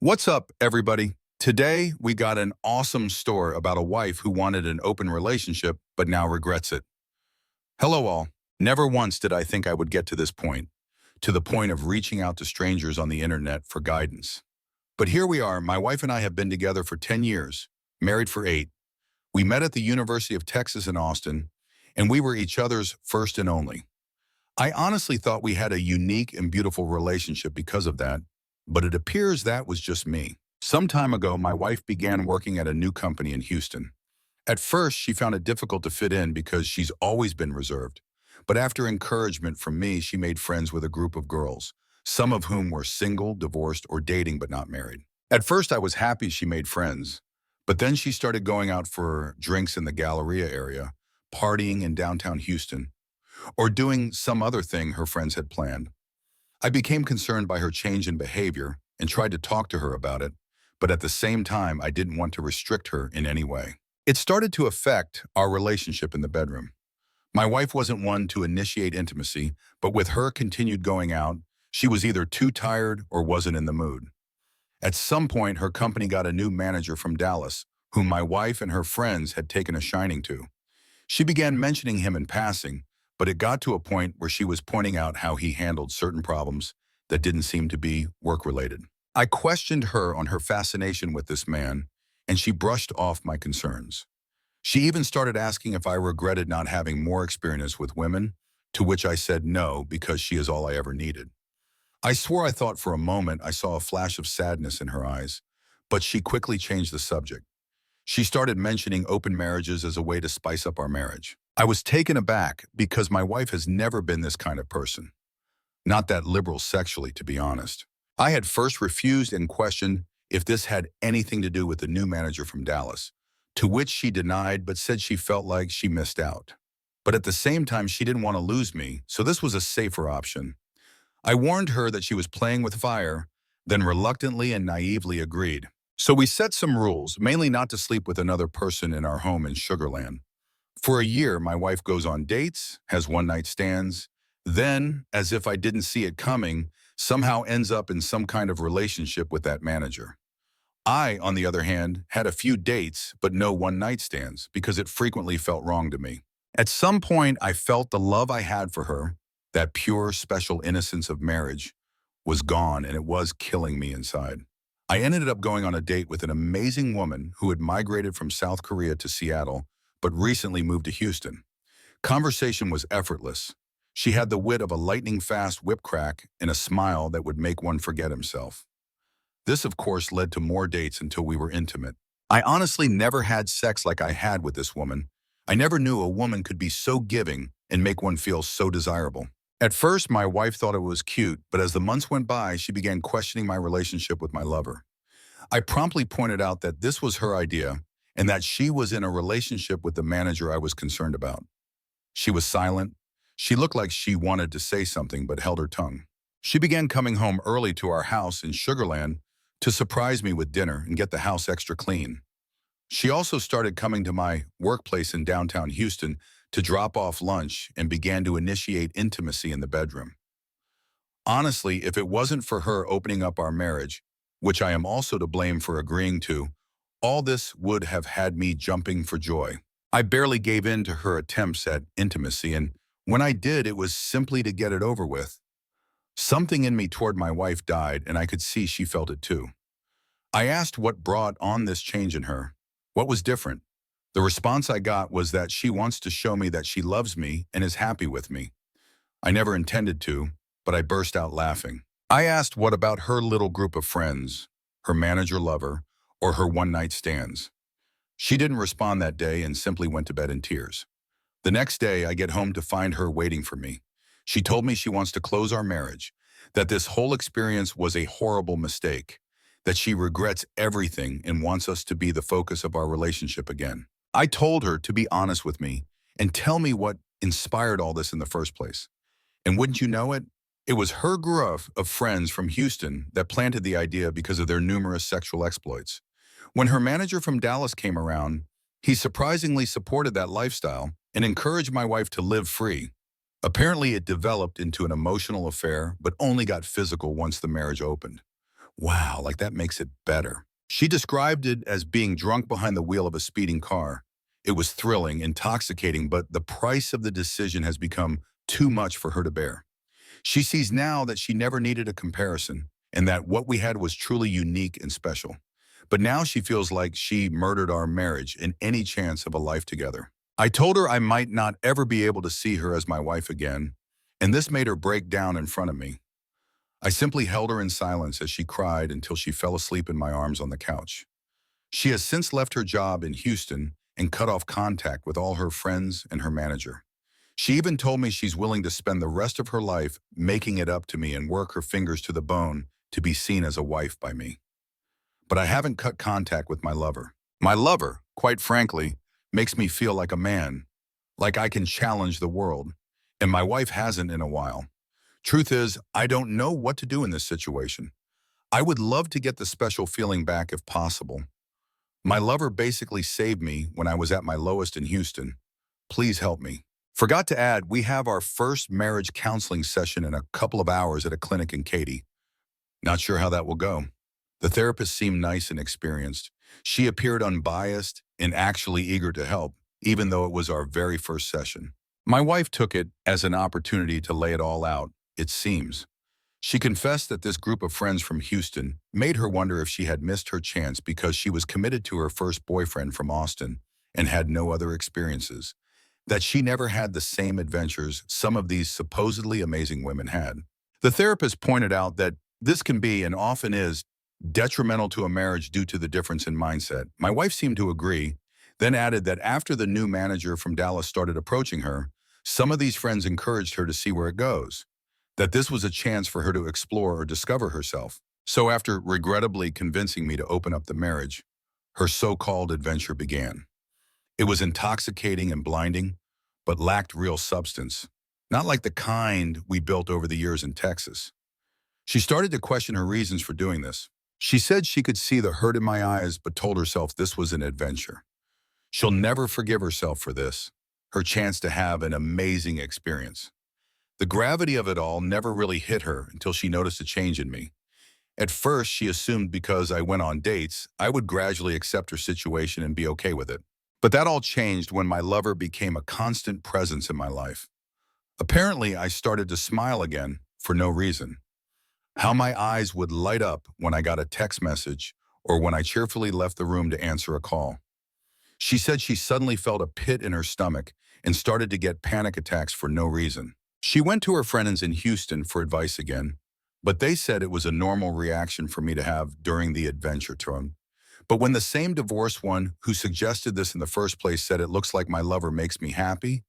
What's up, everybody? Today, we got an awesome story about a wife who wanted an open relationship but now regrets it. Hello, all. Never once did I think I would get to the point of reaching out to strangers on the internet for guidance. But here we are. My wife and I have been together for 10 years, married for 8. We met at the University of Texas in Austin, and we were each other's first and only. I honestly thought we had a unique and beautiful relationship because of that, but it appears that was just me. Some time ago, my wife began working at a new company in Houston. At first, she found it difficult to fit in because she's always been reserved. But after encouragement from me, she made friends with a group of girls, some of whom were single, divorced, or dating but not married. At first, I was happy she made friends, but then she started going out for drinks in the Galleria area, partying in downtown Houston, or doing some other thing her friends had planned. I became concerned by her change in behavior and tried to talk to her about it, but at the same time, I didn't want to restrict her in any way. It started to affect our relationship in the bedroom. My wife wasn't one to initiate intimacy, but with her continued going out, she was either too tired or wasn't in the mood. At some point, her company got a new manager from Dallas, whom my wife and her friends had taken a shining to. She began mentioning him in passing, but it got to a point where she was pointing out how he handled certain problems that didn't seem to be work-related. I questioned her on her fascination with this man, and she brushed off my concerns. She even started asking if I regretted not having more experience with women, to which I said no because she is all I ever needed. I swore I thought for a moment I saw a flash of sadness in her eyes, but she quickly changed the subject. She started mentioning open marriages as a way to spice up our marriage. I was taken aback because my wife has never been this kind of person. Not that liberal sexually, to be honest. I had first refused and questioned if this had anything to do with the new manager from Dallas, to which she denied but said she felt like she missed out. But at the same time, she didn't want to lose me, so this was a safer option. I warned her that she was playing with fire, then reluctantly and naively agreed. So we set some rules, mainly not to sleep with another person in our home in Sugarland. For a year, my wife goes on dates, has one-night stands, then, as if I didn't see it coming, somehow ends up in some kind of relationship with that manager. I, on the other hand, had a few dates but no one-night stands because it frequently felt wrong to me. At some point, I felt the love I had for her, that pure, special innocence of marriage, was gone, and it was killing me inside. I ended up going on a date with an amazing woman who had migrated from South Korea to Seattle but recently moved to Houston. Conversation was effortless. She had the wit of a lightning-fast whip crack and a smile that would make one forget himself. This, of course, led to more dates until we were intimate. I honestly never had sex like I had with this woman. I never knew a woman could be so giving and make one feel so desirable. At first, my wife thought it was cute, but as the months went by, she began questioning my relationship with my lover. I promptly pointed out that this was her idea and that she was in a relationship with the manager I was concerned about. She was silent. She looked like she wanted to say something but held her tongue. She began coming home early to our house in Sugarland to surprise me with dinner and get the house extra clean. She also started coming to my workplace in downtown Houston to drop off lunch and began to initiate intimacy in the bedroom. Honestly, if it wasn't for her opening up our marriage, which I am also to blame for agreeing to, all this would have had me jumping for joy. I barely gave in to her attempts at intimacy, and when I did, it was simply to get it over with. Something in me toward my wife died, and I could see she felt it too. I asked what brought on this change in her. What was different? The response I got was that she wants to show me that she loves me and is happy with me. I never intended to, but I burst out laughing. I asked what about her little group of friends, her manager lover, or her one-night stands. She didn't respond that day and simply went to bed in tears. The next day, I get home to find her waiting for me. She told me she wants to close our marriage, that this whole experience was a horrible mistake, that she regrets everything and wants us to be the focus of our relationship again. I told her to be honest with me and tell me what inspired all this in the first place. And wouldn't you know it? It was her group of friends from Houston that planted the idea because of their numerous sexual exploits. When her manager from Dallas came around, he surprisingly supported that lifestyle and encouraged my wife to live free. Apparently, it developed into an emotional affair, but only got physical once the marriage opened. Wow, like that makes it better. She described it as being drunk behind the wheel of a speeding car. It was thrilling, intoxicating, but the price of the decision has become too much for her to bear. She sees now that she never needed a comparison and that what we had was truly unique and special. But now she feels like she murdered our marriage and any chance of a life together. I told her I might not ever be able to see her as my wife again, and this made her break down in front of me. I simply held her in silence as she cried until she fell asleep in my arms on the couch. She has since left her job in Houston and cut off contact with all her friends and her manager. She even told me she's willing to spend the rest of her life making it up to me and work her fingers to the bone to be seen as a wife by me. But I haven't cut contact with my lover. My lover, quite frankly, makes me feel like a man, like I can challenge the world, and my wife hasn't in a while. Truth is, I don't know what to do in this situation. I would love to get the special feeling back if possible. My lover basically saved me when I was at my lowest in Houston. Please help me. Forgot to add, we have our first marriage counseling session in a couple of hours at a clinic in Katy. Not sure how that will go. The therapist seemed nice and experienced. She appeared unbiased and actually eager to help, even though it was our very first session. My wife took it as an opportunity to lay it all out, it seems. She confessed that this group of friends from Houston made her wonder if she had missed her chance because she was committed to her first boyfriend from Austin and had no other experiences, that she never had the same adventures some of these supposedly amazing women had. The therapist pointed out that this can be, and often is, detrimental to a marriage due to the difference in mindset. My wife seemed to agree, then added that after the new manager from Dallas started approaching her, some of these friends encouraged her to see where it goes, that this was a chance for her to explore or discover herself. So after regrettably convincing me to open up the marriage, her so-called adventure began. It was intoxicating and blinding, but lacked real substance, not like the kind we built over the years in Texas. She started to question her reasons for doing this. She said she could see the hurt in my eyes, but told herself this was an adventure. She'll never forgive herself for this, her chance to have an amazing experience. The gravity of it all never really hit her until she noticed a change in me. At first, she assumed because I went on dates, I would gradually accept her situation and be okay with it. But that all changed when my lover became a constant presence in my life. Apparently, I started to smile again for no reason. How my eyes would light up when I got a text message or when I cheerfully left the room to answer a call. She said she suddenly felt a pit in her stomach and started to get panic attacks for no reason. She went to her friends in Houston for advice again, but they said it was a normal reaction for me to have during the adventure turn. But when the same divorced one who suggested this in the first place said it looks like my lover makes me happy,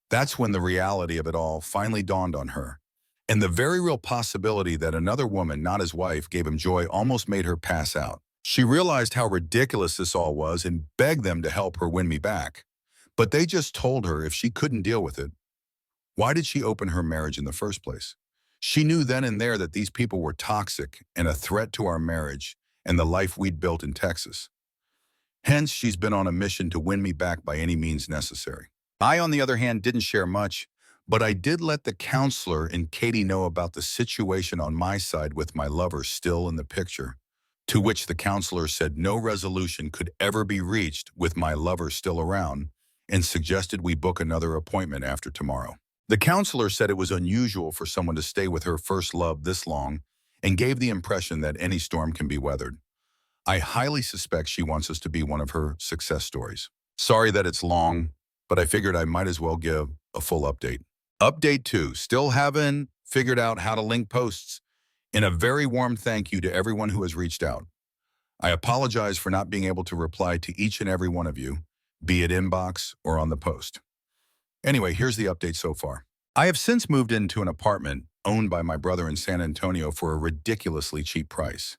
that's when the reality of it all finally dawned on her. And the very real possibility that another woman, not his wife, gave him joy almost made her pass out. She realized how ridiculous this all was and begged them to help her win me back. But they just told her if she couldn't deal with it, why did she open her marriage in the first place? She knew then and there that these people were toxic and a threat to our marriage and the life we'd built in Texas. Hence, she's been on a mission to win me back by any means necessary. I, on the other hand, didn't share much, but I did let the counselor and Katie know about the situation on my side with my lover still in the picture, to which the counselor said no resolution could ever be reached with my lover still around and suggested we book another appointment after tomorrow. The counselor said it was unusual for someone to stay with her first love this long and gave the impression that any storm can be weathered. I highly suspect she wants us to be one of her success stories. Sorry that it's long, but I figured I might as well give a full update. Update 2, still haven't figured out how to link posts. And a very warm thank you to everyone who has reached out. I apologize for not being able to reply to each and every one of you, be it inbox or on the post. Anyway, here's the update so far. I have since moved into an apartment owned by my brother in San Antonio for a ridiculously cheap price.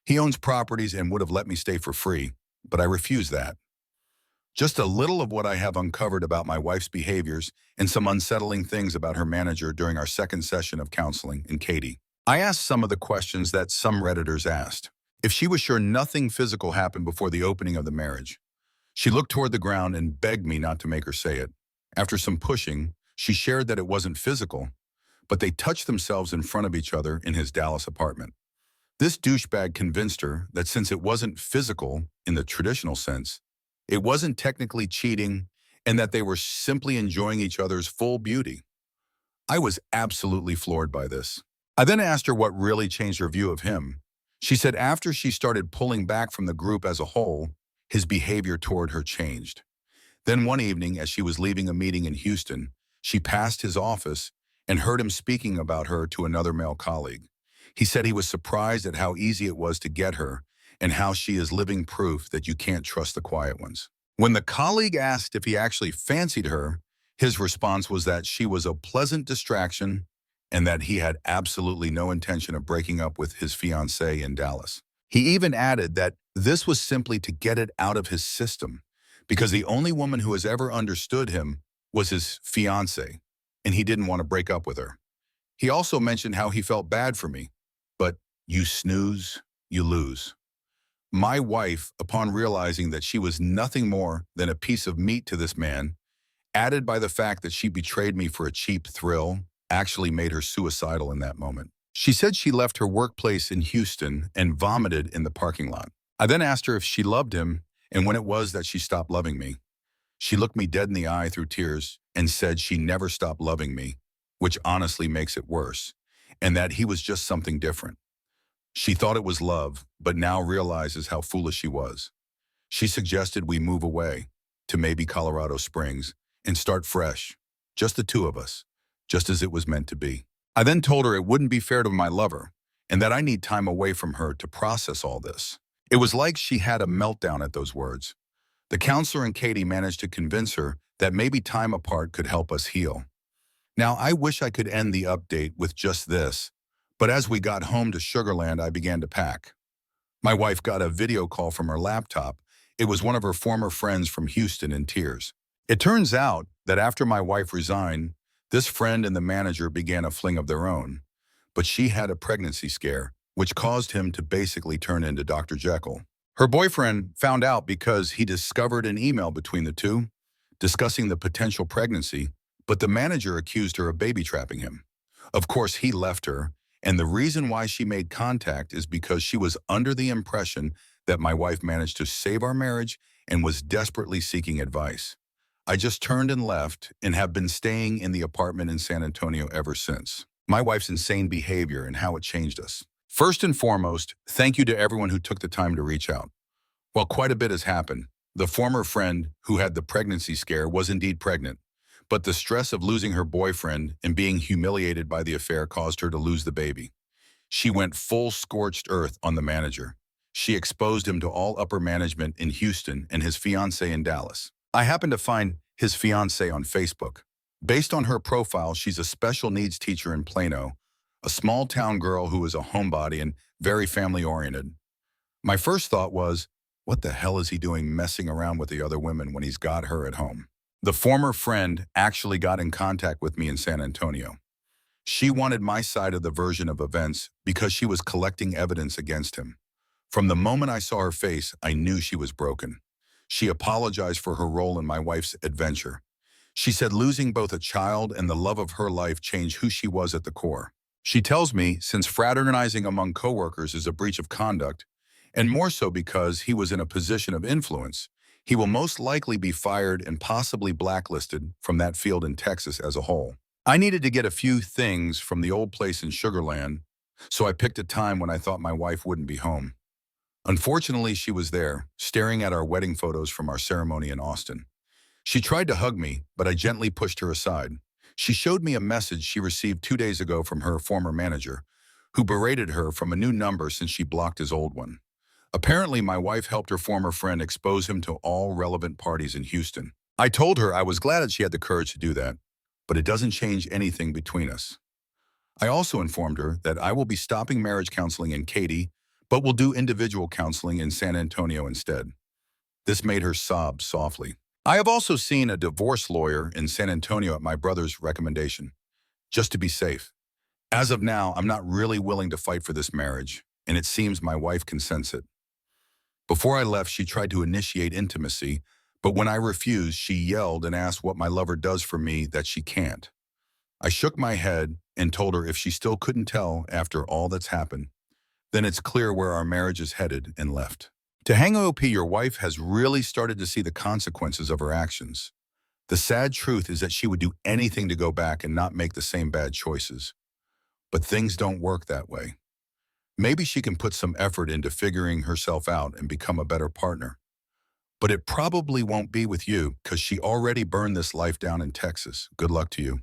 He owns properties and would have let me stay for free, but I refused that. Just a little of what I have uncovered about my wife's behaviors and some unsettling things about her manager during our second session of counseling in Katy. I asked some of the questions that some Redditors asked. If she was sure nothing physical happened before the opening of the marriage. She looked toward the ground and begged me not to make her say it. After some pushing, she shared that it wasn't physical, but they touched themselves in front of each other in his Dallas apartment. This douchebag convinced her that since it wasn't physical in the traditional sense, it wasn't technically cheating, and that they were simply enjoying each other's full beauty. I was absolutely floored by this. I then asked her what really changed her view of him. She said after she started pulling back from the group as a whole, his behavior toward her changed. Then one evening, as she was leaving a meeting in Houston, she passed his office and heard him speaking about her to another male colleague. He said he was surprised at how easy it was to get her and how she is living proof that you can't trust the quiet ones. When the colleague asked if he actually fancied her, his response was that she was a pleasant distraction and that he had absolutely no intention of breaking up with his fiancée in Dallas. He even added that this was simply to get it out of his system, because the only woman who has ever understood him was his fiancée, and he didn't want to break up with her. He also mentioned how he felt bad for me, but you snooze, you lose. My wife, upon realizing that she was nothing more than a piece of meat to this man, added by the fact that she betrayed me for a cheap thrill, actually made her suicidal in that moment. She said she left her workplace in Houston and vomited in the parking lot. I then asked her if she loved him and when it was that she stopped loving me. She looked me dead in the eye through tears and said she never stopped loving me, which honestly makes it worse, and that he was just something different. She thought it was love, but now realizes how foolish she was. She suggested we move away to maybe Colorado Springs and start fresh, just the two of us, just as it was meant to be. I then told her it wouldn't be fair to my lover and that I need time away from her to process all this. It was like she had a meltdown at those words. The counselor and Katie managed to convince her that maybe time apart could help us heal. Now, I wish I could end the update with just this, but as we got home to Sugarland, I began to pack. My wife got a video call from her laptop. It was one of her former friends from Houston in tears. It turns out that after my wife resigned, this friend and the manager began a fling of their own, but she had a pregnancy scare, which caused him to basically turn into Dr. Jekyll. Her boyfriend found out because he discovered an email between the two, discussing the potential pregnancy, but the manager accused her of baby trapping him. Of course, he left her, and the reason why she made contact is because she was under the impression that my wife managed to save our marriage and was desperately seeking advice. I just turned and left and have been staying in the apartment in San Antonio ever since. My wife's insane behavior and how it changed us. First and foremost, thank you to everyone who took the time to reach out. While quite a bit has happened, the former friend who had the pregnancy scare was indeed pregnant, but the stress of losing her boyfriend and being humiliated by the affair caused her to lose the baby. She went full scorched earth on the manager. She exposed him to all upper management in Houston and his fiancée in Dallas. I happened to find his fiancée on Facebook. Based on her profile, she's a special needs teacher in Plano, a small town girl who is a homebody and very family-oriented. My first thought was, what the hell is he doing messing around with the other women when he's got her at home? The former friend actually got in contact with me in San Antonio. She wanted my side of the version of events because she was collecting evidence against him. From the moment I saw her face, I knew she was broken. She apologized for her role in my wife's adventure. She said losing both a child and the love of her life changed who she was at the core. She tells me since fraternizing among coworkers is a breach of conduct, and more so because he was in a position of influence, he will most likely be fired and possibly blacklisted from that field in Texas as a whole. I needed to get a few things from the old place in Sugarland, so I picked a time when I thought my wife wouldn't be home. Unfortunately, she was there, staring at our wedding photos from our ceremony in Austin. She tried to hug me, but I gently pushed her aside. She showed me a message she received 2 days ago from her former manager, who berated her from a new number since she blocked his old one. Apparently, my wife helped her former friend expose him to all relevant parties in Houston. I told her I was glad that she had the courage to do that, but it doesn't change anything between us. I also informed her that I will be stopping marriage counseling in Katy, but will do individual counseling in San Antonio instead. This made her sob softly. I have also seen a divorce lawyer in San Antonio at my brother's recommendation, just to be safe. As of now, I'm not really willing to fight for this marriage, and it seems my wife can sense it. Before I left, she tried to initiate intimacy, but when I refused, she yelled and asked what my lover does for me that she can't. I shook my head and told her if she still couldn't tell after all that's happened, then it's clear where our marriage is headed and left. To hang OP, your wife has really started to see the consequences of her actions. The sad truth is that she would do anything to go back and not make the same bad choices. But things don't work that way. Maybe she can put some effort into figuring herself out and become a better partner. But it probably won't be with you because she already burned this life down in Texas. Good luck to you.